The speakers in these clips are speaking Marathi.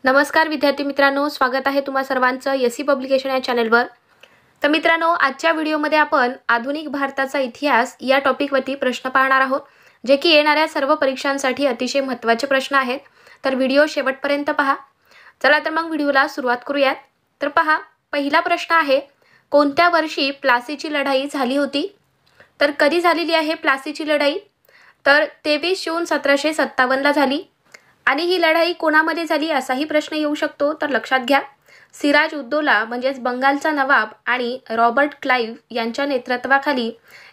नमस्कार विद्यार्थी मित्रांनो, स्वागत आहे तुम्हा सर्वांचं एससी पब्लिकेशन या चॅनलवर। तर मित्रांनो, आजच्या व्हिडिओमध्ये आपण आधुनिक भारताचा इतिहास या टॉपिकवरती प्रश्न पाहणार आहोत, जे की येणाऱ्या सर्व परीक्षांसाठी अतिशय महत्त्वाचे प्रश्न आहेत। तर व्हिडिओ शेवटपर्यंत पहा। चला तर मग व्हिडिओला सुरुवात करूयात। तर पहा, पहिला प्रश्न आहे, कोणत्या वर्षी प्लासीची लढाई झाली होती? तर कधी झालेली आहे प्लासीची लढाई? तर 23 जून 1757 ला झाली। आणि ही लढाई कोणामध्ये झाली असाही प्रश्न येऊ शकतो, तर लक्षात घ्या। सिराज उद्दौला म्हणजेच बंगालचा नवाब आणि रॉबर्ट क्लाइव्ह यांच्या नेतृत्वाखाली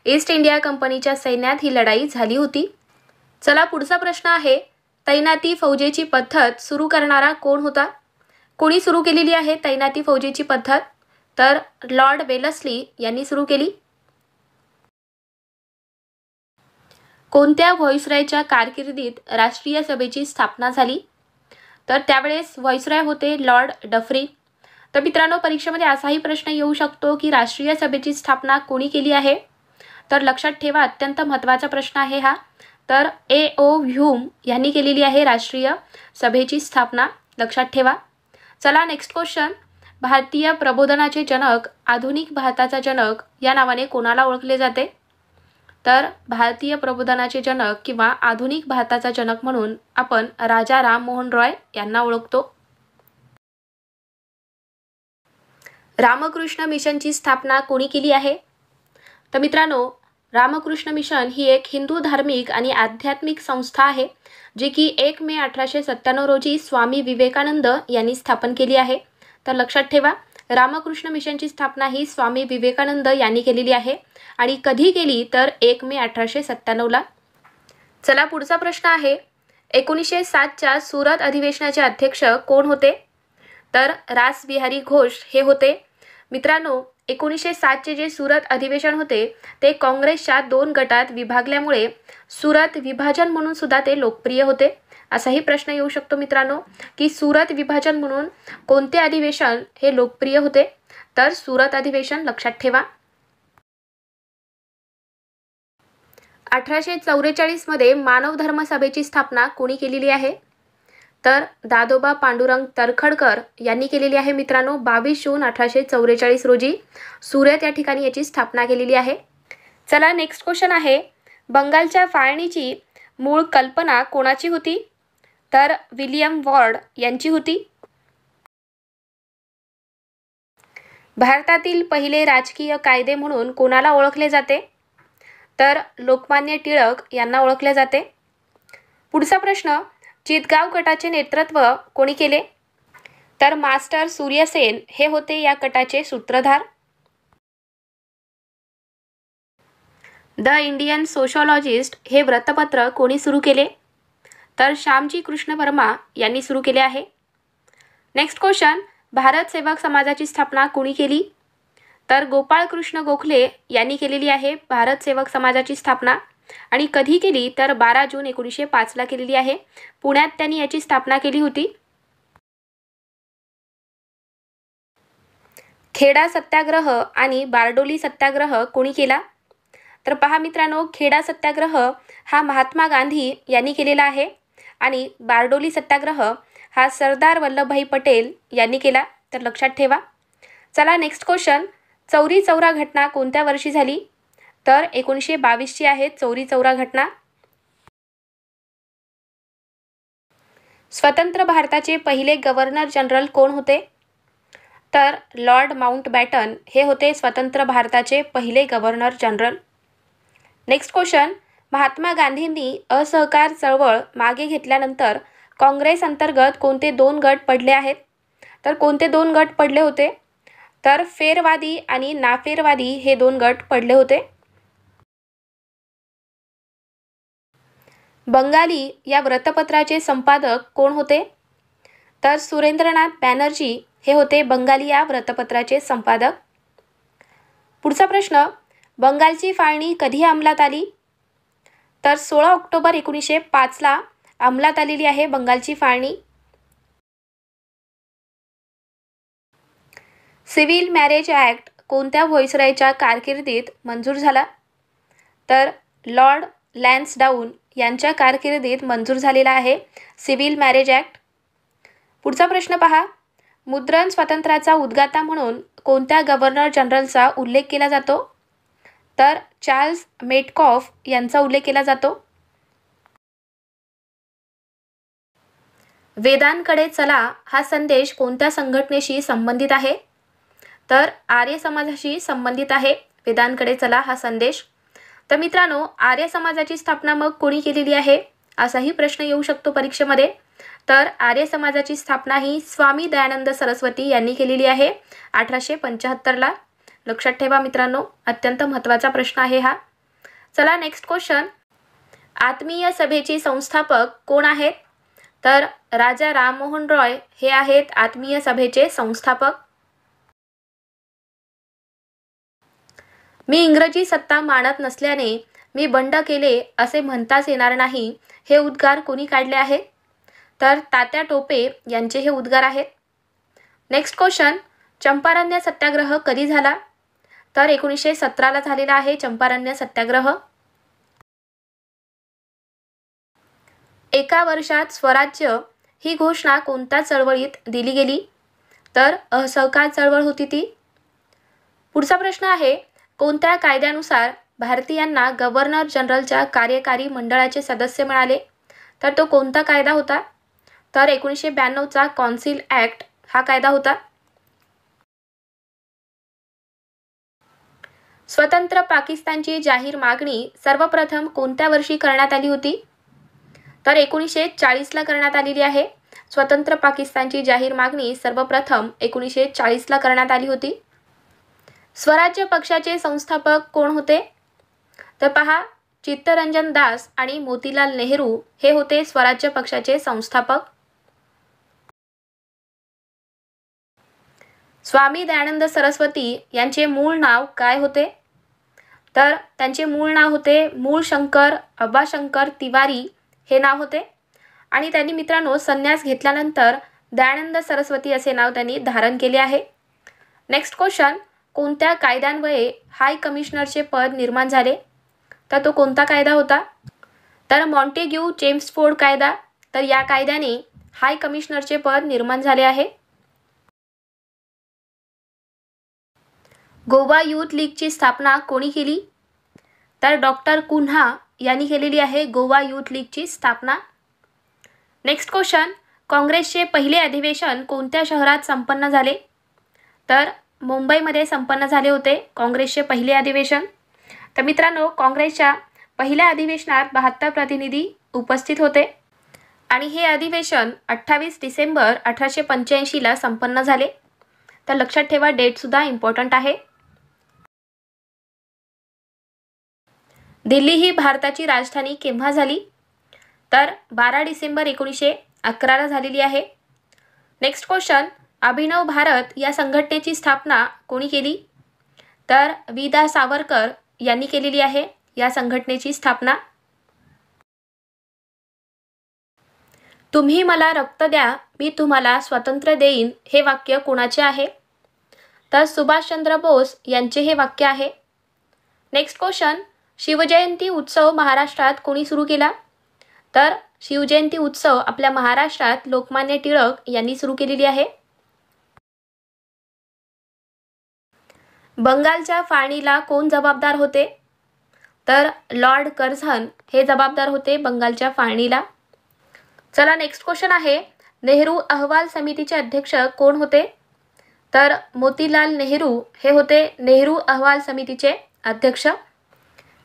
ईस्ट इंडिया कंपनीच्या सैन्यात ही लढाई झाली होती। चला पुढचा प्रश्न आहे, तैनाती फौजेची पद्धत सुरू करणारा कोण होता? कोणी सुरू केलेली आहे तैनाती फौजेची पद्धत? तर लॉर्ड वेलस्ली यांनी सुरू केली। कोणत्या व्हॉइसरॉयच्या कारकिर्दीत राष्ट्रीय सभेची स्थापना झाली? तर त्यावेळेस व्हॉइसरॉय होते लॉर्ड डफरिन। तर मित्रांनो, परीक्षेमध्ये असाही प्रश्न येऊ शकतो की राष्ट्रीय सभेची स्थापना कोणी केली आहे? तर लक्षात ठेवा, अत्यंत महत्त्वाचा प्रश्न आहे हा। तर A.O. ह्यूम यांनी केलेली आहे राष्ट्रीय सभेची स्थापना, लक्षात ठेवा। चला नेक्स्ट क्वेश्चन, भारतीय प्रबोधनाचे जनक, आधुनिक भारताचा जनक या नावाने कोणाला ओळखले जाते? तर भारतीय प्रबोधनाचे जनक किंवा आधुनिक भारताचा जनक म्हणून आपण राजा राममोहन रॉय यांना ओळखतो। रामकृष्ण मिशनची स्थापना कोणी केली आहे? तर मित्रांनो, रामकृष्ण मिशन ही एक हिंदू धार्मिक आणि आध्यात्मिक संस्था आहे, जी की 1 मे 1897 रोजी स्वामी विवेकानंद यांनी स्थापन केली आहे। तर लक्षात ठेवा, रामकृष्ण मिशनची स्थापना ही स्वामी विवेकानंद यांनी केलेली आहे आणि कधी केली? तर 1 मे 1897 ला। चला पुढचा प्रश्न आहे, 1907च्या सुरत अधिवेशनाचे अध्यक्ष कोण होते? तर रास बिहारी घोष हे होते। मित्रांनो, 1907चे जे सुरत अधिवेशन होते ते काँग्रेसच्या 2 गटात विभागल्यामुळे सुरत विभाजन म्हणून सुद्धा ते लोकप्रिय होते। असाही प्रश्न येऊ शकतो मित्रांनो की सुरत विभाजन म्हणून कोणते अधिवेशन हे लोकप्रिय होते? तर सुरत अधिवेशन, लक्षात ठेवा। 1844 मध्ये मानव धर्म सभेची स्थापना कोणी केलेली आहे? तर दादोबा पांडुरंग तरखडकर यांनी केलेली आहे मित्रांनो। 22 जून 1844 रोजी सुरत या ठिकाणी याची स्थापना केलेली आहे। चला नेक्स्ट क्वेश्चन आहे, बंगालच्या फाळणीची मूळ कल्पना कोणाची होती? तर विलियम वॉर्ड यांची होती। भारतातील पहिले राजकीय कायदे म्हणून कोणाला ओळखले जाते? तर लोकमान्य टिळक यांना ओळखले जाते। पुढचा प्रश्न, चितगाव गटाचे नेतृत्व कोणी केले? तर मास्टर सूर्यसेन हे होते या गटाचे सूत्रधार। द इंडियन सोशॉलॉजिस्ट हे वृत्तपत्र कोणी सुरू केले? तर श्यामजी कृष्ण वर्मा यांनी सुरू केले आहे। नेक्स्ट क्वेश्चन, भारत सेवक समाजाची स्थापना कोणी केली? तर गोपाळ कृष्ण गोखले यांनी केलेली आहे भारत सेवक समाजाची स्थापना। आणि कधी केली? तर 12 जून 1905 ला केलेली आहे। पुण्यात त्यांनी याची स्थापना केली होती। खेडा सत्याग्रह आणि बारडोली सत्याग्रह कोणी केला? तर पहा मित्रांनो, खेडा सत्याग्रह हा महात्मा गांधी यांनी केलेला आहे आणि बारडोली सत्याग्रह हा सरदार वल्लभभाई पटेल यांनी केला, तर लक्षात ठेवा। चला नेक्स्ट क्वेश्चन, चौरी चौरा घटना कोणत्या वर्षी झाली? तर 1922 ची आहे चौरी चौरा घटना। स्वतंत्र भारताचे पहिले गव्हर्नर जनरल कोण होते? तर लॉर्ड माउंटबॅटन हे होते स्वतंत्र भारताचे पहिले governor general. Next question, Mahatma गांधींनी असहकार चळवळ मागे घेतल्यानंतर काँग्रेस अंतर्गत कोणते 2 गट पडले आहेत? तर कोणते 2 गट पडले होते? तर फेरवादी आणि नाफेरवादी हे 2 गट पडले होते। बंगाली या वृत्तपत्राचे संपादक कोण होते? तर सुरेंद्रनाथ बॅनर्जी हे होते बंगाली या वृत्तपत्राचे संपादक। पुढचा प्रश्न, बंगालची फाळणी कधी अंमलात आली? तर 16 ऑक्टोबर 1905 ला अंमलात आलेली आहे बंगालची फाळणी। सिव्हिल मॅरेज ॲक्ट कोणत्या व्हॉइसरॉयच्या कारकिर्दीत मंजूर झाला? तर लॉर्ड लॅन्सडाऊन यांच्या कारकिर्दीत मंजूर झालेला आहे सिव्हिल मॅरेज ॲक्ट। पुढचा प्रश्न पहा, मुद्रण स्वातंत्र्याचा उद्गाता म्हणून कोणत्या गव्हर्नर जनरलचा उल्लेख केला जातो? तर चार्ल्स मेटकॉफ यांचा उल्लेख केला जातो. वेदांकडे चला हा संदेश कोणत्या संघटनेशी संबंधित आहे? तर आर्य समाजाशी संबंधित आहे वेदांकडे चला हा संदेश. तर मित्रांनो, आर्य समाजाची स्थापना मग कोणी केलेली आहे असाही प्रश्न येऊ शकतो परीक्षेमध्ये. तर आर्य समाजाची स्थापना ही स्वामी दयानंद सरस्वती यांनी केलेली आहे 1875ला. लक्षात ठेवा मित्रांनो, अत्यंत महत्त्वाचा प्रश्न आहे हा. चला नेक्स्ट क्वेश्चन, आत्मीय सभेचे संस्थापक कोण आहेत? तर राजा राममोहन रॉय हे आहेत आत्मीय सभेचे संस्थापक. मी इंग्रजी सत्ता मानत नसल्याने मी बंड केले असे म्हणताच येणार नाही हे उद्गार कोणी काढले आहेत? तर तात्या टोपे यांचे हे उद्गार आहेत. नेक्स्ट क्वेश्चन, चंपारण्य सत्याग्रह कधी झाला? तर 1917ला झालेला आहे चंपारण्य सत्याग्रह. एका वर्षात स्वराज्य ही घोषणा कोणत्या चळवळीत दिली गेली? तर असहकार चळवळ होती ती. पुढचा प्रश्न आहे, कोणत्या कायद्यानुसार भारतीयांना गव्हर्नर जनरलच्या कार्यकारी मंडळाचे सदस्य मिळाले? तर तो कोणता कायदा होता? तर 1992चा कौन्सिल ॲक्ट हा कायदा होता. स्वतंत्र पाकिस्तानची जाहीर मागणी सर्वप्रथम कोणत्या वर्षी करण्यात आली होती? तर 1940ला करण्यात आलेली आहे. स्वतंत्र पाकिस्तानची जाहीर मागणी सर्वप्रथम 1940ला करण्यात आली होती. स्वराज्य पक्षाचे संस्थापक कोण होते? तर पहा, चित्तरंजन दास आणि मोतीलाल नेहरू हे होते स्वराज्य पक्षाचे संस्थापक. स्वामी दयानंद सरस्वती यांचे मूळ नाव काय होते? तर त्यांचे मूळ नाव होते मूळशंकर अब्बाशंकर तिवारी हे नाव होते. आणि त्यांनी मित्रांनो संन्यास घेतल्यानंतर दयानंद सरस्वती असे नाव त्यांनी धारण केले आहे. नेक्स्ट क्वेश्चन, कोणत्या कायद्यान्वये हाय कमिशनरचे पद निर्माण झाले? तर तो कोणता कायदा होता? तर मॉन्टेग्यू चेम्सफोर्ड कायदा. तर या कायद्याने हाय कमिशनरचे पद निर्माण झाले आहे. गोवा यूथ लीगची स्थापना कोणी केली? तर डॉक्टर कुन्हा यांनी केलेली आहे गोवा यूथ लीगची स्थापना. नेक्स्ट क्वेश्चन, काँग्रेसचे पहिले अधिवेशन कोणत्या शहरात संपन्न झाले? तर मुंबईमध्ये संपन्न झाले होते काँग्रेसचे पहिले अधिवेशन. तर मित्रांनो, काँग्रेसच्या पहिल्या अधिवेशनात 72 प्रतिनिधी उपस्थित होते आणि हे अधिवेशन 28 डिसेंबर 1885ला संपन्न झाले. तर लक्षात ठेवा, डेटसुद्धा इम्पॉर्टंट आहे. दिल्ली ही भारताची राजधानी केव्हा झाली? तर 12 डिसेंबर 1911ला झालेली आहे. नेक्स्ट क्वेश्चन, अभिनव भारत या संघटनेची स्थापना कोणी केली? तर वि. दा. सावरकर यांनी केलेली आहे या संघटनेची स्थापना. तुम्ही मला रक्त द्या, मी तुम्हाला स्वातंत्र्य देईन हे वाक्य कोणाचे आहे? तर सुभाषचंद्र बोस यांचे हे वाक्य आहे. नेक्स्ट क्वेश्चन, शिवजयंती उत्सव महाराष्ट्रात कोणी सुरू केला? तर शिवजयंती उत्सव आपल्या महाराष्ट्रात लोकमान्य टिळक यांनी सुरू केलेली आहे. बंगालच्या फाळणीला कोण जबाबदार होते? तर लॉर्ड कर्झन हे जबाबदार होते बंगालच्या फाळणीला. चला नेक्स्ट क्वेश्चन आहे, नेहरू अहवाल समितीचे अध्यक्ष कोण होते? तर मोतीलाल नेहरू हे होते नेहरू अहवाल समितीचे अध्यक्ष.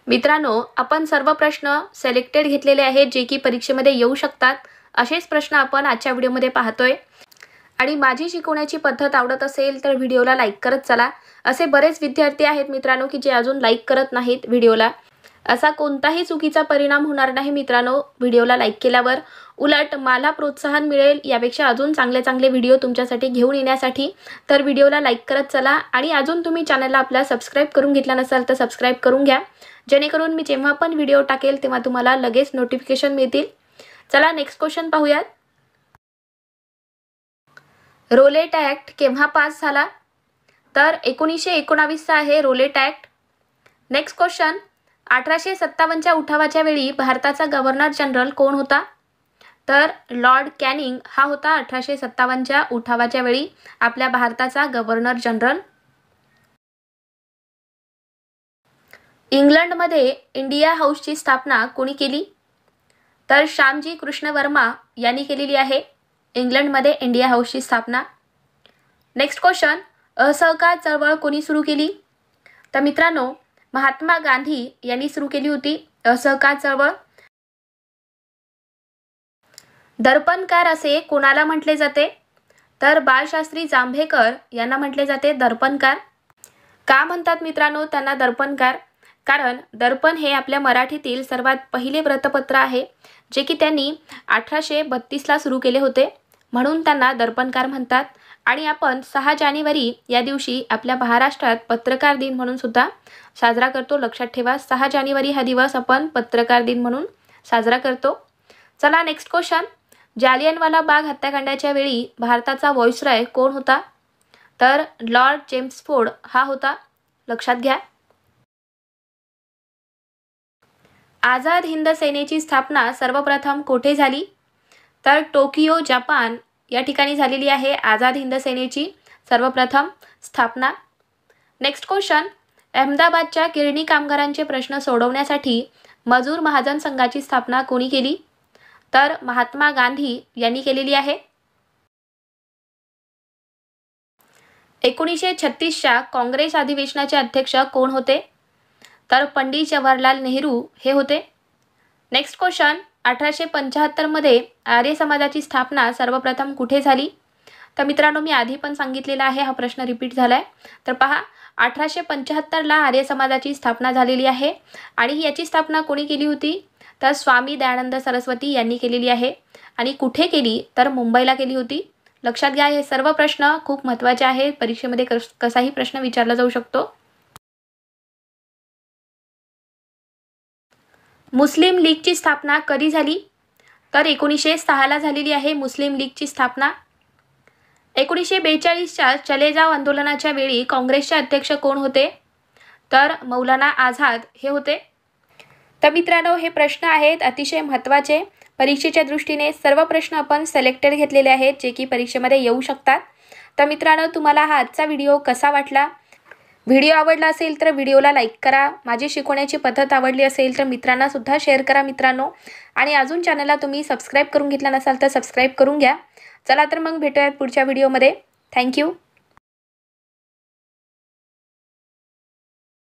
मित्रांनो, आपण सर्व प्रश्न सिलेक्टेड घेतलेले आहेत जे की परीक्षेमध्ये येऊ शकतात. असेच प्रश्न आपण आजच्या व्हिडिओमध्ये पाहतोय. आणि माझी शिकवण्याची पद्धत आवडत असेल तर व्हिडिओला लाईक करत चला. असे बरेच विद्यार्थी आहेत मित्रांनो की जे अजून लाईक करत नाहीत व्हिडिओला. असा कोणताही चुकीचा परिणाम होणार नाही मित्रांनो व्हिडिओला लाईक केल्यावर. उलट मला प्रोत्साहन मिळेल यापेक्षा अजून चांगले व्हिडिओ तुमच्यासाठी घेऊन येण्यासाठी. तर व्हिडिओला लाईक करत चला आणि अजून तुम्ही चॅनलला आपल्या सबस्क्राईब करून घेतला नसाल तर सबस्क्राईब करून घ्या, जेणेकरून मी जेव्हा पण व्हिडिओ टाकेल तेव्हा तुम्हाला लगेच नोटिफिकेशन मिळतील. चला नेक्स्ट क्वेश्चन पाहूयात. रोलेट ॲक्ट केव्हा पास झाला? तर 1919चा आहे रोलेट ॲक्ट. नेक्स्ट क्वेश्चन, 1857च्या उठावाच्या वेळी भारताचा गव्हर्नर जनरल कोण होता? तर लॉर्ड कॅनिंग हा होता 1857च्या उठावाच्या वेळी आपल्या भारताचा गव्हर्नर जनरल. इंग्लंडमध्ये इंडिया हाऊसची स्थापना कोणी केली? तर श्यामजी कृष्ण वर्मा यांनी केलेली आहे इंग्लंडमध्ये इंडिया हाऊसची स्थापना. नेक्स्ट क्वेश्चन, असहकार चळवळ कोणी सुरू केली? तर मित्रांनो, महात्मा गांधी यांनी सुरू केली होती असहकार चळवळ. दर्पणकार असे कोणाला म्हटले जाते? तर बाळशास्त्री जांभेकर यांना म्हटले जाते दर्पणकार. का म्हणतात मित्रांनो त्यांना दर्पणकार? कारण दर्पण हे आपल्या मराठीतील सर्वात पहिले वृत्तपत्र आहे जे की त्यांनी 1832ला सुरू केले होते, म्हणून त्यांना दर्पणकार म्हणतात. आणि आपण 6 जानेवारी या दिवशी आपल्या महाराष्ट्रात पत्रकार दिन म्हणून सुद्धा साजरा करतो. लक्षात ठेवा, 6 जानेवारी हा दिवस आपण पत्रकार दिन म्हणून साजरा करतो. चला नेक्स्ट क्वेश्चन, जालियनवाला बाग हत्याकांडाच्या वेळी भारताचा व्हॉइसरॉय कोण होता? तर लॉर्ड चेम्सफोर्ड हा होता. लक्षात घ्या. आझाद हिंद सेनेची स्थापना सर्वप्रथम कोठे झाली? तर टोकियो जपान या ठिकाणी झालेली आहे आझाद हिंद सेनेची सर्वप्रथम स्थापना. नेक्स्ट क्वेश्चन, अहमदाबादच्या गिरणी कामगारांचे प्रश्न सोडवण्यासाठी मजूर महाजन संघाची स्थापना कोणी केली? तर महात्मा गांधी यांनी केलेली आहे. 1936च्या काँग्रेस अधिवेशनाचे अध्यक्ष कोण होते? तर पंडित जवाहरलाल नेहरू हे होते. नेक्स्ट क्वेश्चन, 1875मध्ये आर्य समाजाची स्थापना सर्वप्रथम कुठे झाली? तर मित्रांनो, मी आधी पण सांगितलेला आहे, हा प्रश्न रिपीट झाला आहे. तर पहा, 1875ला आर्य समाजाची स्थापना झालेली आहे आणि याची स्थापना कोणी केली होती? तर स्वामी दयानंद सरस्वती यांनी केलेली आहे. आणि कुठे केली? तर मुंबईला केली होती. लक्षात घ्या, हे सर्व प्रश्न खूप महत्त्वाचे आहेत, परीक्षेमध्ये कसाही प्रश्न विचारला जाऊ शकतो. मुस्लिम लीगची स्थापना कधी झाली? तर 1906ला झालेली आहे मुस्लिम लीगची स्थापना. 1942च्या चले जाव आंदोलनाच्या वेळी काँग्रेसचे अध्यक्ष कोण होते? तर मौलाना आझाद हे होते. तर मित्रांनो, हे प्रश्न आहेत अतिशय महत्त्वाचे. परीक्षेच्या दृष्टीने सर्व प्रश्न आपण सिलेक्टेड घेतलेले आहेत जे की परीक्षेमध्ये येऊ शकतात. तर मित्रांनो, तुम्हाला हा आजचा व्हिडिओ कसा वाटला? व्हिडिओ आवडला असेल तर व्हिडिओला लाईक करा. माझी शिकवण्याची पद्धत आवडली असेल तर मित्रांना सुद्धा शेअर करा मित्रांनो. आणि अजून चॅनलला तुम्ही सबस्क्राईब करून घेतला नसाल तर सबस्क्राईब करून घ्या. चला तर मग भेटूयात पुढच्या व्हिडिओमध्ये. थँक्यू.